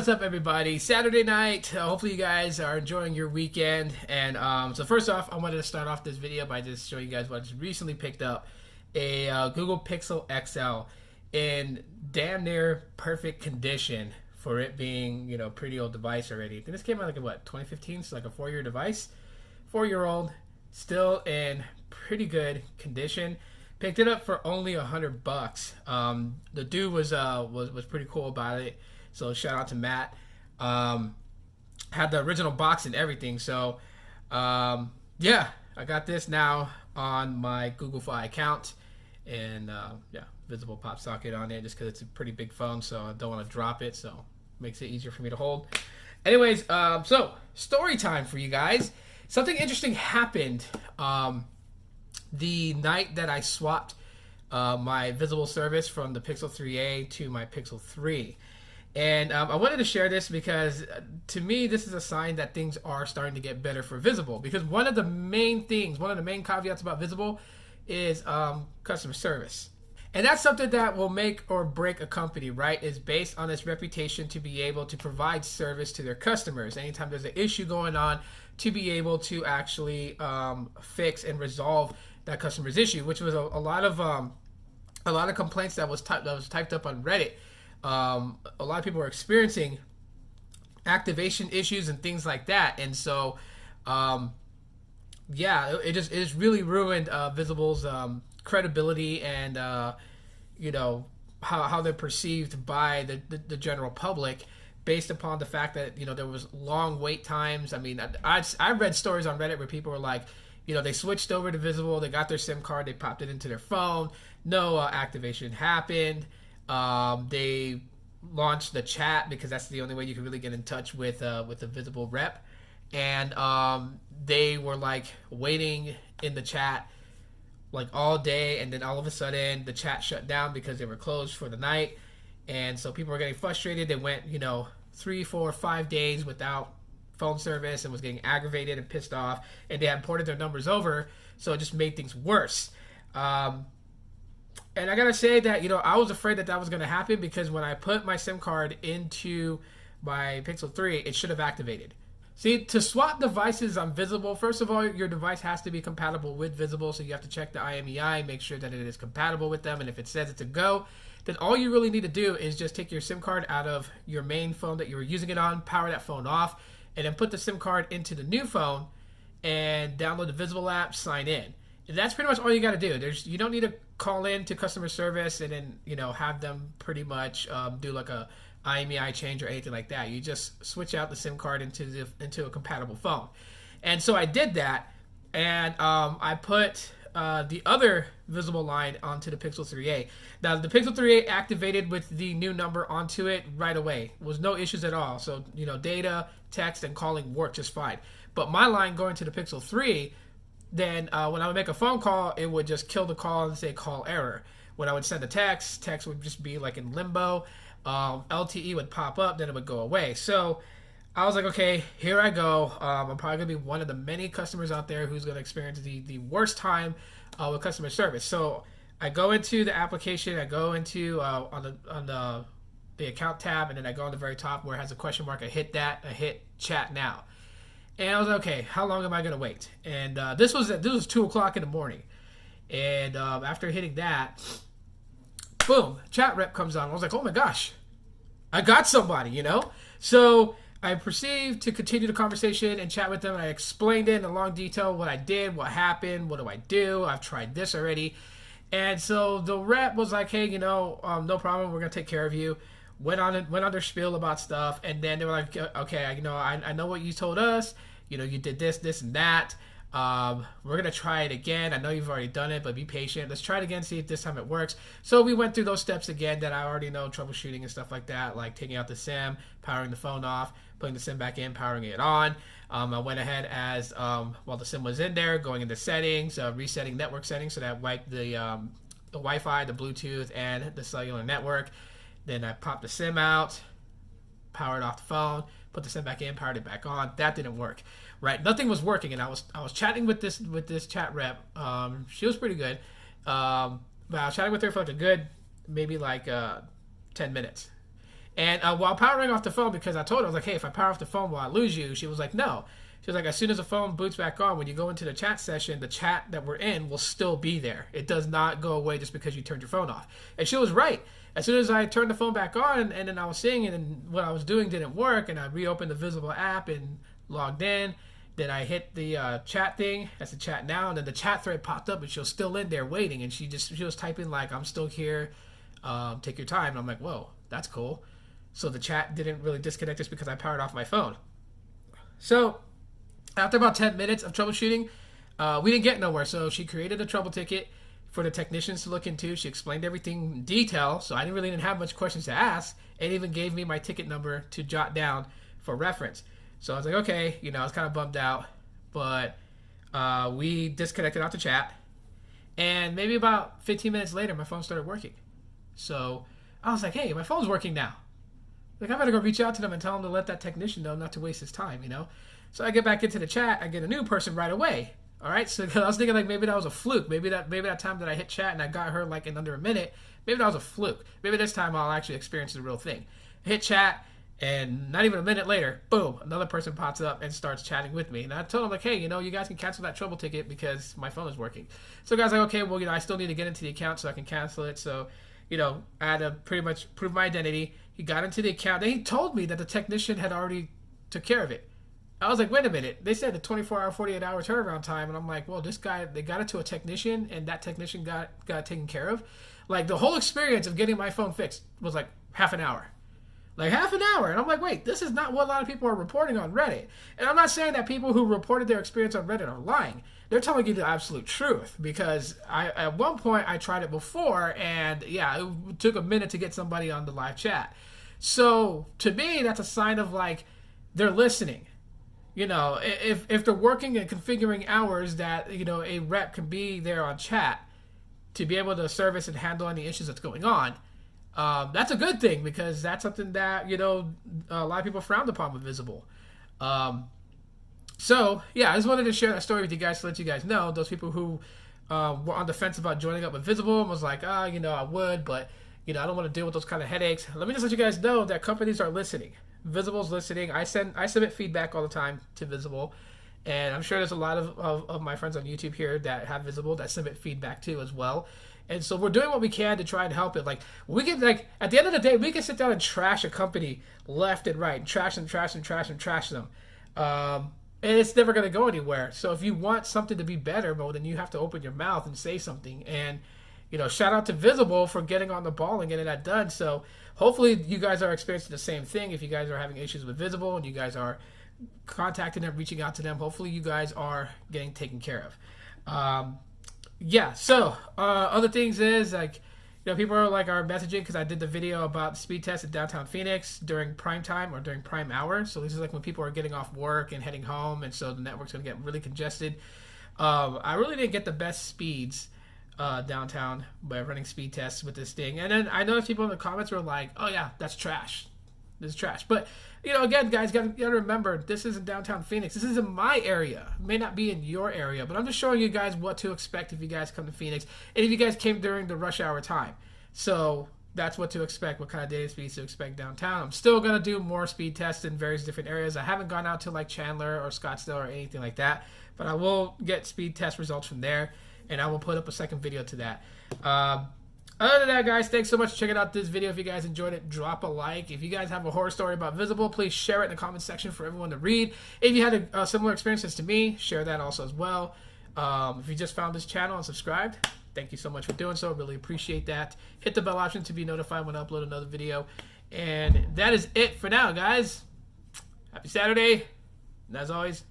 what's up, everybody? Saturday night. Hopefully you guys are enjoying your weekend. And so first off, I wanted to start off this video by just showing you guys what I just recently picked up. A Google Pixel XL in damn near perfect condition for it being, you know, pretty old device already. I think this came out like in, what, 2015? So like a 4-year device. 4-year-old, still in pretty good condition. Picked it up for only $100. The dude was pretty cool about it. So shout out to Matt. Had the original box and everything. So yeah, I got this now on my Google Fi account, and yeah, visible pop socket on it just because it's a pretty big phone. So I don't want to drop it. So makes it easier for me to hold. Anyways, so story time for you guys. Something interesting happened the night that I swapped my visible service from the Pixel 3a to my Pixel 3. And I wanted to share this because to me, this is a sign that things are starting to get better for visible. Because one of the main caveats about visible is customer service. And that's something that will make or break a company, right? Is based on its reputation to be able to provide service to their customers. Anytime there's an issue going on, to be able to actually fix and resolve that customer's issue, which was a lot of complaints that was typed up on Reddit. A lot of people were experiencing activation issues and things like that, and so yeah, it just really ruined Visible's credibility and you know, how they're perceived by the general public, based upon the fact that, you know, there was long wait times. I mean, I read stories on Reddit where people were like, you know, they switched over to Visible, they got their SIM card, they popped it into their phone, no activation happened. They launched the chat because that's the only way you can really get in touch with the Visible rep, and they were like waiting in the chat like all day, and then all of a sudden the chat shut down because they were closed for the night, and so people were getting frustrated. They went, you know, 3, 4, 5 days without phone service and was getting aggravated and pissed off, and they had ported their numbers over, so it just made things worse. And I gotta say that, you know, I was afraid that was going to happen because when I put my SIM card into my Pixel 3, it should have activated. See, to swap devices on Visible, first of all, your device has to be compatible with Visible, so you have to check the IMEI, make sure that it is compatible with them, and if it says it's a go, then all you really need to do is just take your SIM card out of your main phone that you were using it on, power that phone off, and then put the SIM card into the new phone and download the Visible app, sign in. And that's pretty much all you got to do. You don't need to call in to customer service and then, you know, have them pretty much do like a IMEI change or anything like that. You just switch out the SIM card into a compatible phone. And so I did that, and I put the other Visible line onto the Pixel 3a. Now, the Pixel 3a activated with the new number onto it right away. Was no issues at all. So, you know, data, text, and calling worked just fine. But my line going to the Pixel 3, then when I would make a phone call, it would just kill the call and say call error. When I would send a text would just be like in limbo. LTE would pop up, then it would go away. So I was like, okay, here I go. I'm probably going to be one of the many customers out there who's going to experience the worst time with customer service. So I go into the application, I go into on the account tab, and then I go on the very top where it has a question mark. I hit that, I hit chat now. And I was like, okay, how long am I going to wait? And this was 2 o'clock in the morning. And after hitting that, boom, chat rep comes on. I was like, oh my gosh, I got somebody, you know? So I proceeded to continue the conversation and chat with them. And I explained it in long detail what I did, what happened, what do I do? I've tried this already. And so the rep was like, hey, you know, no problem. We're going to take care of you. Went on their spiel about stuff. And then they were like, okay, you know, I know what you told us. You know, you did this, and that. We're going to try it again. I know you've already done it, but be patient. Let's try it again, see if this time it works. So we went through those steps again that I already know, troubleshooting and stuff like that, like taking out the SIM, powering the phone off, putting the SIM back in, powering it on. I went ahead as, while the SIM was in there, going into settings, resetting network settings, so that wiped the Wi-Fi, the Bluetooth, and the cellular network. Then I popped the SIM out, powered off the phone, put the SIM back in, powered it back on. That didn't work, right? Nothing was working, and I was chatting with this chat rep. She was pretty good, but I was chatting with her for like a good maybe like 10 minutes, And while powering off the phone, because I told her, I was like, hey, if I power off the phone, will I lose you? She was like, no. She was like, as soon as the phone boots back on, when you go into the chat session, the chat that we're in will still be there. It does not go away just because you turned your phone off. And she was right. As soon as I turned the phone back on, and then I was seeing it, and what I was doing didn't work, and I reopened the Visible app and logged in. Then I hit the chat thing. That's the chat now, and then the chat thread popped up, and she was still in there waiting, and she was typing like, "I'm still here. Take your time." And I'm like, "Whoa, that's cool." So the chat didn't really disconnect just because I powered off my phone. So after about 10 minutes of troubleshooting, we didn't get nowhere. So she created a trouble ticket for the technicians to look into. She explained everything in detail, so I didn't have much questions to ask, and even gave me my ticket number to jot down for reference. So I was like, okay, I was kind of bummed out, but we disconnected off the chat, and maybe about 15 minutes later, my phone started working. So I was like, hey, my phone's working now. Like, I better go reach out to them and tell them to let that technician know not to waste his time, So I get back into the chat, I get a new person right away. All right, so I was thinking like maybe that was a fluke. Maybe that time that I hit chat and I got her like in under a minute, maybe that was a fluke. Maybe this time I'll actually experience the real thing. I hit chat, and not even a minute later, boom, another person pops up and starts chatting with me. And I told them like, hey, you guys can cancel that trouble ticket because my phone is working. So the guy's like, okay, well, I still need to get into the account so I can cancel it. So, I had to pretty much prove my identity. He got into the account. Then he told me that the technician had already took care of it. I was like, wait a minute. They said the 24-hour, 48-hour turnaround time. And I'm like, well, this guy, they got it to a technician, and that technician got taken care of. Like, the whole experience of getting my phone fixed was like half an hour. Like, half an hour. And I'm like, wait, this is not what a lot of people are reporting on Reddit. And I'm not saying that people who reported their experience on Reddit are lying. They're telling you the absolute truth. Because at one point, I tried it before, and yeah, it took a minute to get somebody on the live chat. So, to me, that's a sign of, like, they're listening. If they're working and configuring hours that, a rep can be there on chat to be able to service and handle any issues that's going on, that's a good thing, because that's something that, a lot of people frowned upon with Visible. So, yeah, I just wanted to share that story with you guys to let you guys know, those people who were on the fence about joining up with Visible and was like, I would, but, I don't want to deal with those kind of headaches. Let me just let you guys know that companies are listening. Visible's listening. I submit feedback all the time to Visible, and I'm sure there's a lot of my friends on YouTube here that have Visible that submit feedback too as well. And so we're doing what we can to try and help it. Like, we can, like, at the end of the day, we can sit down and trash a company left and right, trash them. And it's never going to go anywhere. So if you want something to be better, well, then you have to open your mouth and say something. And shout out to Visible for getting on the ball and getting that done. So hopefully you guys are experiencing the same thing. If you guys are having issues with Visible and you guys are contacting them, reaching out to them, hopefully you guys are getting taken care of. So other things is, like, people are messaging because I did the video about the speed test in downtown Phoenix during prime time or during prime hour. So this is like when people are getting off work and heading home, and so the network's going to get really congested. I really didn't get the best speeds downtown by running speed tests with this thing. And then I noticed people in the comments were like, oh yeah, that's trash. This is trash. But, again, guys, gotta remember, this isn't downtown Phoenix. This is in my area. It may not be in your area, but I'm just showing you guys what to expect if you guys come to Phoenix, and if you guys came during the rush hour time. So that's what to expect, what kind of data speeds to expect downtown. I'm still going to do more speed tests in various different areas. I haven't gone out to like Chandler or Scottsdale or anything like that, but I will get speed test results from there, and I will put up a second video to that. Other than that, guys, thanks so much for checking out this video. If you guys enjoyed it, drop a like. If you guys have a horror story about Visible, please share it in the comment section for everyone to read. If you had a similar experiences to me, share that also as well. If you just found this channel and subscribed, thank you so much for doing so. Really appreciate that. Hit the bell option to be notified when I upload another video. And that is it for now, guys. Happy Saturday. And as always,